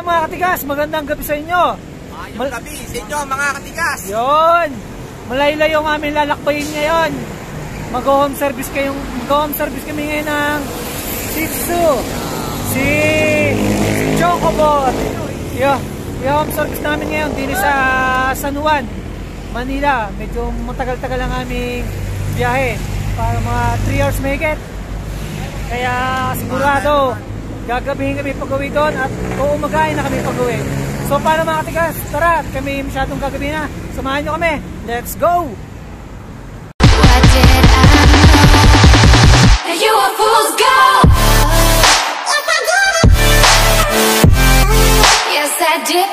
mga katigas, magandang gabi sa inyo. Magandang gabi sa inyo mga katigas. Yun, malayo-layo ang aming lalakbayin ngayon. Mag-home service kami ngayon ng Shih Tzu. Si Chocobot. Yung home service namin ngayon din sa San Juan, Manila. Medyo matagal-tagal ang aming biyahe. Para mga 3 hours may get. Kaya sigurado gagabihin kami pag-uwi doon at uumagahin na kami pag-uwi. So para mga katigas, tara, kami masyadong gagabi na. Samahan nyo kami. Let's go! What did I know? You a fool's gold. Yes, I did.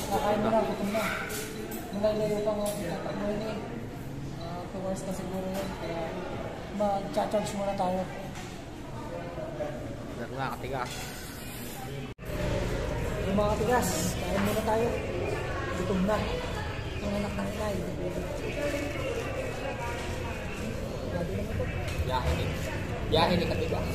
Nakain mo na, gutom na. Malayo pa nga tatakbo yun eh. 2 hours na siguro yun. Kaya mag-charge muna tayo. Mga katigas. Yung mga katigas, kain muna tayo. Gutom na. Ang anak ng inay. Biyahe ni katigas.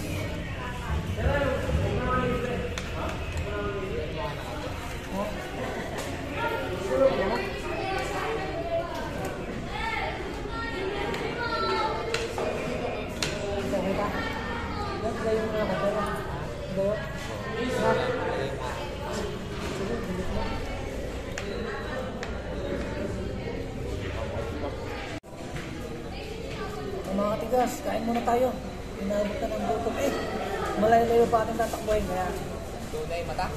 Mga katigas, kain muna tayo. Inabot na ng gutom eh. Malayo-layo pa ating tatakbuhin. Kaya Tunay mata.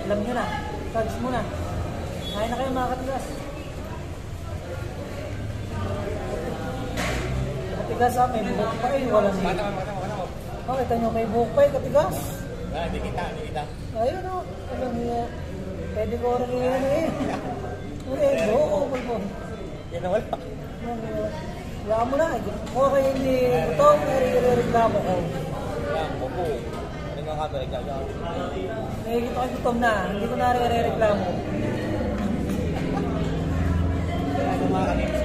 alam nyo na, charge muna. Kain na kayo mga katigas. Katigas may buhok pa eh. Wala na. Kita nyo may buhok pa eh, katigas. Hindi kita. Ayun o. Alam nyo, pwede ko rin yun eh. Buhok o pulpon. Yan na wala. Wala mo na. Kung kayo hindi gutom, nare-reklamo ko. Yan, buko. Ano nga ka ba? Nakikita ko gutom na. Hindi ko nare-reklamo. Mga katigas.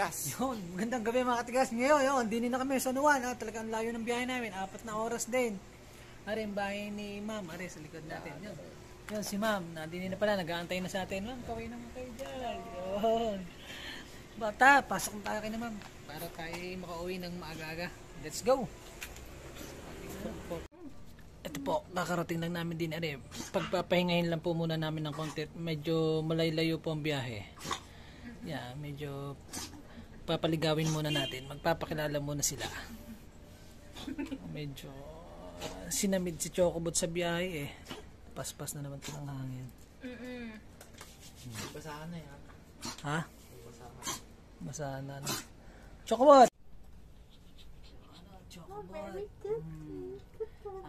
katigas. Yun, magandang gabi mga katigas. Ngayon, yun, dinin na kami sa San Juan. Talagang layo ng biyahe namin, 4 na oras din. Ari, ang bahay ni Ma'am, ari sa likod natin. Yun, yun si Ma'am, nandinin na pala, nag-aantay na sa atin. Ma'am, kaway naman kayo dyan. Yun. Bata, pasok na tayo kayo na Ma'am, para tayo makauwi ng maaga-aga. Let's go! Ito po, kakarating lang namin din ari. Pagpapahingahin lang po muna namin ng konti. Medyo malaylayo po ang biyahe. Yeah, medyo papaligawin muna natin. Magpapakilala muna sila. Medyo sinamid si Chocobot sa biyahe eh. Paspas na naman ito ng hangin. Basahan na yan. Ha? Basahan na. Chocobot! Chocobot.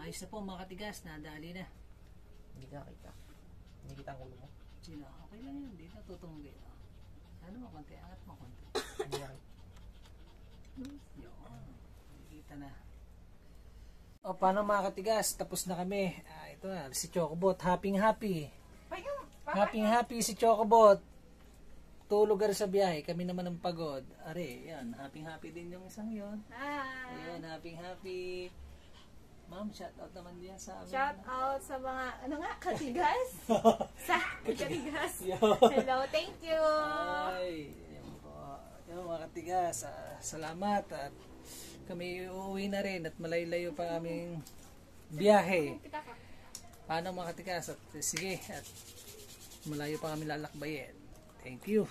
Ayos na po mga katigas, nadali na. Hindi ka kita. Hindi kita ang ulo mo. Sino? Okay lang yun, di natutong dito. Ano mo konti, angat mo konti. Hindi ka kita. Yun, nakikita na. O paano mga katigas, tapos na kami. Ito na, si Chocobot, happy. Happy si Chocobot. Tulog sa biyahe, kami naman ang pagod. Are, yan, happy din yung isang yon. Hi! Ayan, happy. Ma'am, shout out naman diyan sa amin. Shout out sa mga, katigas? sa katigas. Yun. Hello, thank you! Ay, yan po. Yan mga katigas, salamat at kami uuwi na rin at malaylayo pa aming biyahe. Paano mga katigas? At sige, at malayo pa kami lalakbayin. Thank you.